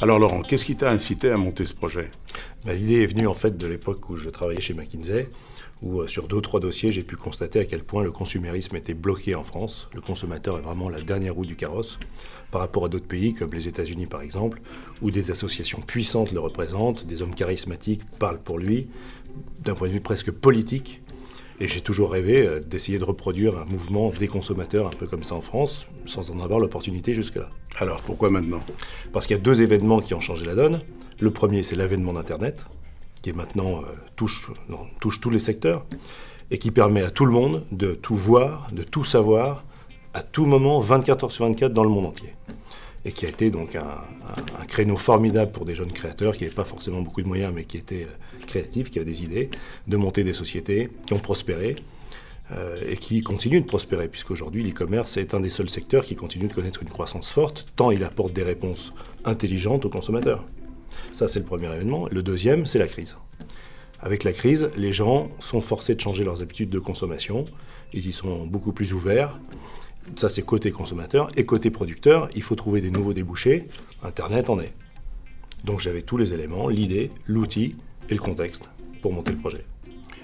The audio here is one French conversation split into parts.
Alors Laurent, qu'est-ce qui t'a incité à monter ce projet? L'idée est venue en fait de l'époque où je travaillais chez McKinsey, où sur 2 ou 3 dossiers, j'ai pu constater à quel point le consumérisme était bloqué en France. Le consommateur est vraiment la dernière roue du carrosse par rapport à d'autres pays comme les États-Unis par exemple, où des associations puissantes le représentent, des hommes charismatiques parlent pour lui, d'un point de vue presque politique. Et j'ai toujours rêvé d'essayer de reproduire un mouvement des consommateurs un peu comme ça en France, sans en avoir l'opportunité jusque-là. Alors pourquoi maintenant? Parce qu'il y a 2 événements qui ont changé la donne. Le premier, c'est l'avènement d'Internet, qui est maintenant touche tous les secteurs, et qui permet à tout le monde de tout voir, de tout savoir, à tout moment, 24 heures sur 24 dans le monde entier. Et qui a été donc un créneau formidable pour des jeunes créateurs qui n'avaient pas forcément beaucoup de moyens, mais qui étaient créatifs, qui avaient des idées, de monter des sociétés, qui ont prospéré, et qui continuent de prospérer, puisqu'aujourd'hui l'e-commerce est un des seuls secteurs qui continue de connaître une croissance forte, tant il apporte des réponses intelligentes aux consommateurs. Ça, c'est le premier événement. Le deuxième, c'est la crise. Avec la crise, les gens sont forcés de changer leurs habitudes de consommation, ils y sont beaucoup plus ouverts. Ça, c'est côté consommateur. Et côté producteur, il faut trouver des nouveaux débouchés. Internet en est. Donc j'avais tous les éléments, l'idée, l'outil et le contexte pour monter le projet.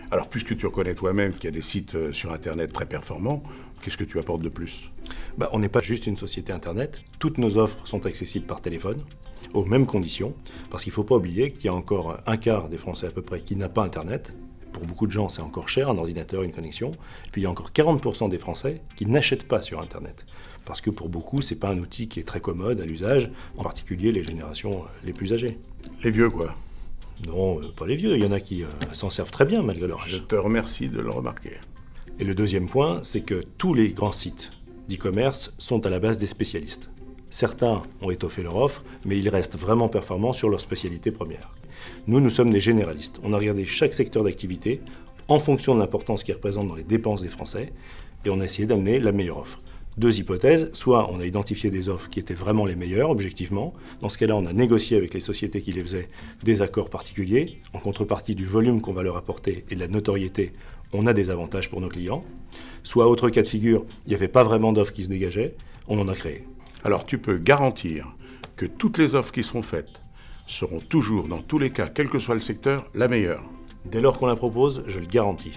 Alors puisque tu reconnais toi-même qu'il y a des sites sur Internet très performants, qu'est-ce que tu apportes de plus? On n'est pas juste une société Internet. Toutes nos offres sont accessibles par téléphone, aux mêmes conditions, parce qu'il ne faut pas oublier qu'il y a encore un quart des Français à peu près qui n'a pas Internet. Pour beaucoup de gens, c'est encore cher, un ordinateur, une connexion. Et puis il y a encore 40% des Français qui n'achètent pas sur Internet. Parce que pour beaucoup, ce n'est pas un outil qui est très commode à l'usage, en particulier les générations les plus âgées. Les vieux quoi? Non, pas les vieux, il y en a qui s'en servent très bien malgré leur âge. Je te remercie de le remarquer. Et le deuxième point, c'est que tous les grands sites d'e-commerce sont à la base des spécialistes. Certains ont étoffé leur offre, mais ils restent vraiment performants sur leur spécialité première. Nous sommes des généralistes. On a regardé chaque secteur d'activité en fonction de l'importance qu'il représente dans les dépenses des Français et on a essayé d'amener la meilleure offre. 2 hypothèses, soit on a identifié des offres qui étaient vraiment les meilleures, objectivement. Dans ce cas-là, on a négocié avec les sociétés qui les faisaient des accords particuliers. En contrepartie du volume qu'on va leur apporter et de la notoriété, on a des avantages pour nos clients. Soit, autre cas de figure, il n'y avait pas vraiment d'offres qui se dégageaient, on en a créé. Alors tu peux garantir que toutes les offres qui seront faites seront toujours, dans tous les cas, quel que soit le secteur, la meilleure? Dès lors qu'on la propose, je le garantis.